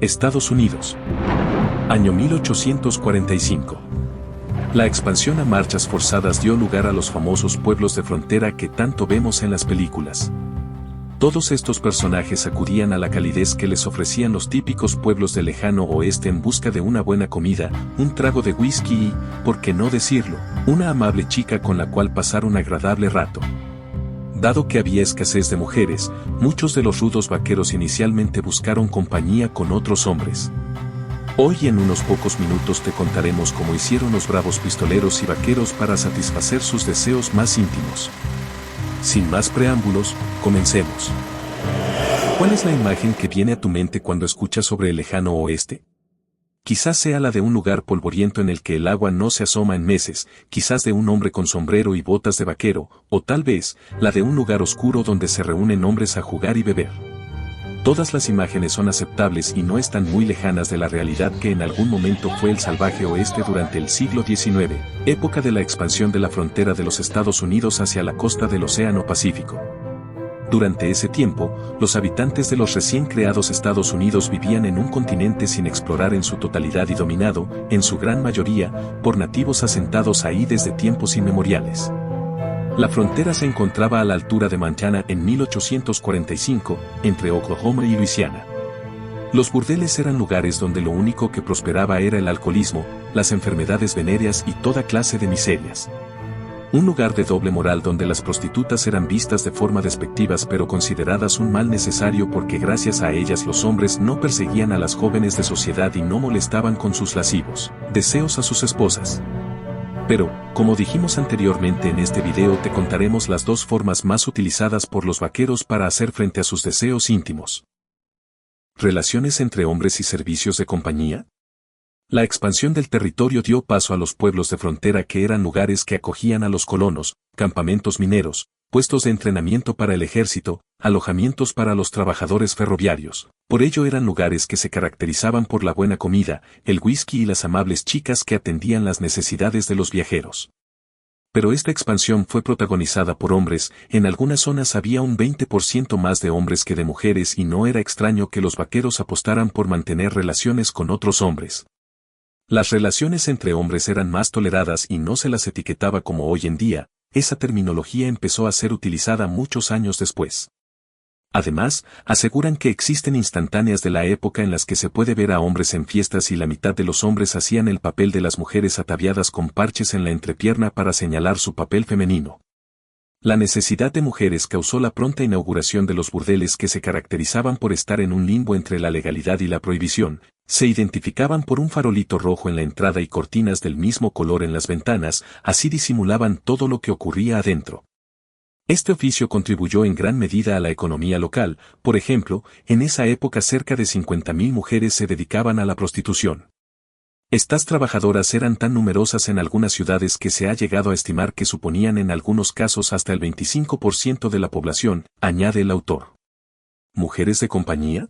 Estados Unidos. Año 1845. La expansión a marchas forzadas dio lugar a los famosos pueblos de frontera que tanto vemos en las películas. Todos estos personajes acudían a la calidez que les ofrecían los típicos pueblos del lejano oeste en busca de una buena comida, un trago de whisky y, por qué no decirlo, una amable chica con la cual pasar un agradable rato. Dado que había escasez de mujeres, muchos de los rudos vaqueros inicialmente buscaron compañía con otros hombres. Hoy en unos pocos minutos te contaremos cómo hicieron los bravos pistoleros y vaqueros para satisfacer sus deseos más íntimos. Sin más preámbulos, comencemos. ¿Cuál es la imagen que viene a tu mente cuando escuchas sobre el lejano oeste? Quizás sea la de un lugar polvoriento en el que el agua no se asoma en meses, quizás de un hombre con sombrero y botas de vaquero, o tal vez, la de un lugar oscuro donde se reúnen hombres a jugar y beber. Todas las imágenes son aceptables y no están muy lejanas de la realidad que en algún momento fue el salvaje oeste durante el siglo XIX, época de la expansión de la frontera de los Estados Unidos hacia la costa del Océano Pacífico. Durante ese tiempo, los habitantes de los recién creados Estados Unidos vivían en un continente sin explorar en su totalidad y dominado, en su gran mayoría, por nativos asentados ahí desde tiempos inmemoriales. La frontera se encontraba a la altura de Montana en 1845, entre Oklahoma y Luisiana. Los burdeles eran lugares donde lo único que prosperaba era el alcoholismo, las enfermedades venéreas y toda clase de miserias. Un lugar de doble moral donde las prostitutas eran vistas de forma despectivas pero consideradas un mal necesario porque gracias a ellas los hombres no perseguían a las jóvenes de sociedad y no molestaban con sus lascivos deseos a sus esposas. Pero, como dijimos anteriormente en este video te contaremos las dos formas más utilizadas por los vaqueros para hacer frente a sus deseos íntimos. ¿Relaciones entre hombres y servicios de compañía? La expansión del territorio dio paso a los pueblos de frontera que eran lugares que acogían a los colonos, campamentos mineros, puestos de entrenamiento para el ejército, alojamientos para los trabajadores ferroviarios. Por ello eran lugares que se caracterizaban por la buena comida, el whisky y las amables chicas que atendían las necesidades de los viajeros. Pero esta expansión fue protagonizada por hombres, en algunas zonas había un 20% más de hombres que de mujeres y no era extraño que los vaqueros apostaran por mantener relaciones con otros hombres. Las relaciones entre hombres eran más toleradas y no se las etiquetaba como hoy en día, esa terminología empezó a ser utilizada muchos años después. Además, aseguran que existen instantáneas de la época en las que se puede ver a hombres en fiestas y la mitad de los hombres hacían el papel de las mujeres ataviadas con parches en la entrepierna para señalar su papel femenino. La necesidad de mujeres causó la pronta inauguración de los burdeles que se caracterizaban por estar en un limbo entre la legalidad y la prohibición, se identificaban por un farolito rojo en la entrada y cortinas del mismo color en las ventanas, así disimulaban todo lo que ocurría adentro. Este oficio contribuyó en gran medida a la economía local, por ejemplo, en esa época cerca de 50,000 mujeres se dedicaban a la prostitución. Estas trabajadoras eran tan numerosas en algunas ciudades que se ha llegado a estimar que suponían en algunos casos hasta el 25% de la población, añade el autor. ¿Mujeres de compañía?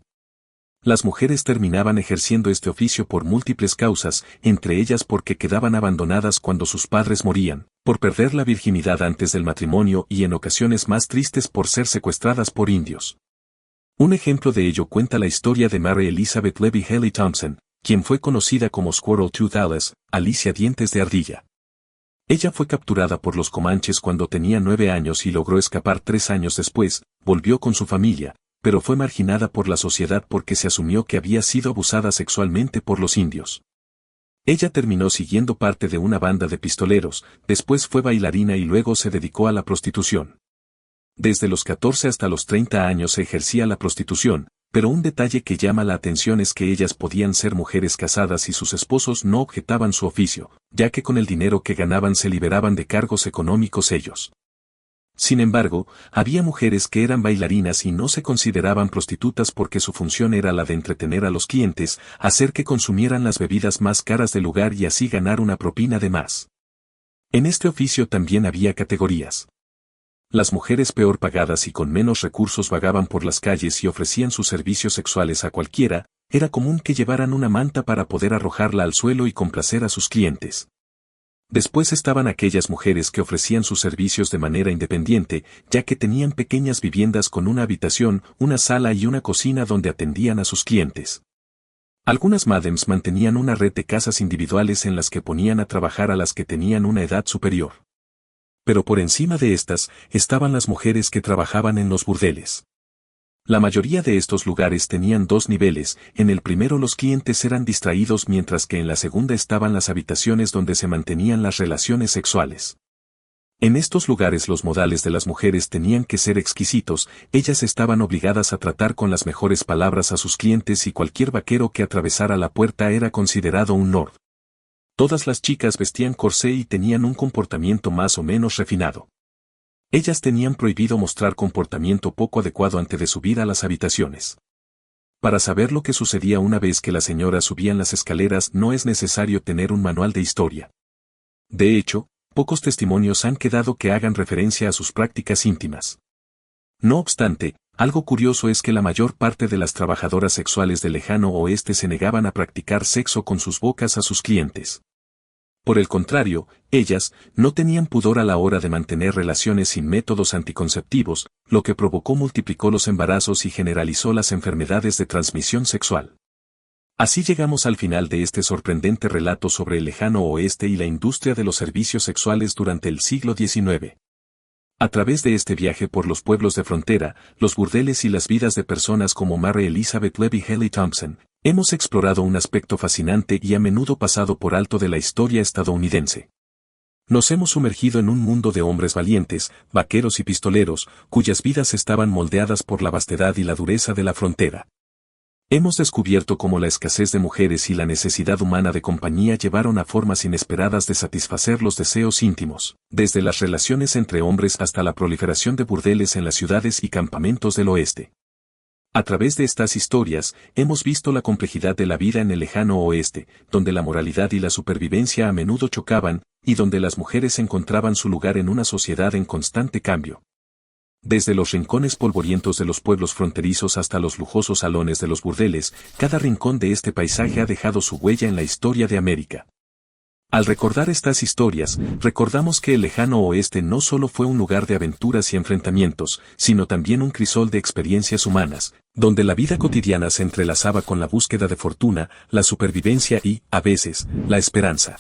Las mujeres terminaban ejerciendo este oficio por múltiples causas, entre ellas porque quedaban abandonadas cuando sus padres morían, por perder la virginidad antes del matrimonio y en ocasiones más tristes por ser secuestradas por indios. Un ejemplo de ello cuenta la historia de Mary Elizabeth Levy Haley Thompson, quien fue conocida como Squirrel Tooth Alice, Alicia Dientes de Ardilla. Ella fue capturada por los comanches cuando tenía 9 años y logró escapar 3 años después, volvió con su familia, pero fue marginada por la sociedad porque se asumió que había sido abusada sexualmente por los indios. Ella terminó siguiendo parte de una banda de pistoleros, después fue bailarina y luego se dedicó a la prostitución. Desde los 14 hasta los 30 años se ejercía la prostitución, pero un detalle que llama la atención es que ellas podían ser mujeres casadas y sus esposos no objetaban su oficio, ya que con el dinero que ganaban se liberaban de cargos económicos ellos. Sin embargo, había mujeres que eran bailarinas y no se consideraban prostitutas porque su función era la de entretener a los clientes, hacer que consumieran las bebidas más caras del lugar y así ganar una propina de más. En este oficio también había categorías. Las mujeres peor pagadas y con menos recursos vagaban por las calles y ofrecían sus servicios sexuales a cualquiera, era común que llevaran una manta para poder arrojarla al suelo y complacer a sus clientes. Después estaban aquellas mujeres que ofrecían sus servicios de manera independiente, ya que tenían pequeñas viviendas con una habitación, una sala y una cocina donde atendían a sus clientes. Algunas madems mantenían una red de casas individuales en las que ponían a trabajar a las que tenían una edad superior. Pero por encima de estas, estaban las mujeres que trabajaban en los burdeles. La mayoría de estos lugares tenían dos niveles, en el primero los clientes eran distraídos mientras que en la segunda estaban las habitaciones donde se mantenían las relaciones sexuales. En estos lugares los modales de las mujeres tenían que ser exquisitos, ellas estaban obligadas a tratar con las mejores palabras a sus clientes y cualquier vaquero que atravesara la puerta era considerado un lord. Todas las chicas vestían corsé y tenían un comportamiento más o menos refinado. Ellas tenían prohibido mostrar comportamiento poco adecuado antes de subir a las habitaciones. Para saber lo que sucedía una vez que las señoras subían las escaleras no es necesario tener un manual de historia. De hecho, pocos testimonios han quedado que hagan referencia a sus prácticas íntimas. No obstante, algo curioso es que la mayor parte de las trabajadoras sexuales del lejano oeste se negaban a practicar sexo con sus bocas a sus clientes. Por el contrario, ellas no tenían pudor a la hora de mantener relaciones sin métodos anticonceptivos, lo que multiplicó los embarazos y generalizó las enfermedades de transmisión sexual. Así llegamos al final de este sorprendente relato sobre el lejano oeste y la industria de los servicios sexuales durante el siglo XIX. A través de este viaje por los pueblos de frontera, los burdeles y las vidas de personas como Mary Elizabeth Levy Haley Thompson, hemos explorado un aspecto fascinante y a menudo pasado por alto de la historia estadounidense. Nos hemos sumergido en un mundo de hombres valientes, vaqueros y pistoleros, cuyas vidas estaban moldeadas por la vastedad y la dureza de la frontera. Hemos descubierto cómo la escasez de mujeres y la necesidad humana de compañía llevaron a formas inesperadas de satisfacer los deseos íntimos, desde las relaciones entre hombres hasta la proliferación de burdeles en las ciudades y campamentos del oeste. A través de estas historias, hemos visto la complejidad de la vida en el lejano oeste, donde la moralidad y la supervivencia a menudo chocaban, y donde las mujeres encontraban su lugar en una sociedad en constante cambio. Desde los rincones polvorientos de los pueblos fronterizos hasta los lujosos salones de los burdeles, cada rincón de este paisaje ha dejado su huella en la historia de América. Al recordar estas historias, recordamos que el lejano oeste no solo fue un lugar de aventuras y enfrentamientos, sino también un crisol de experiencias humanas, donde la vida cotidiana se entrelazaba con la búsqueda de fortuna, la supervivencia y, a veces, la esperanza.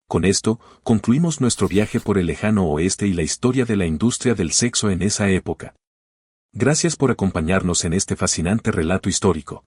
Con esto, concluimos nuestro viaje por el lejano oeste y la historia de la industria del sexo en esa época. Gracias por acompañarnos en este fascinante relato histórico.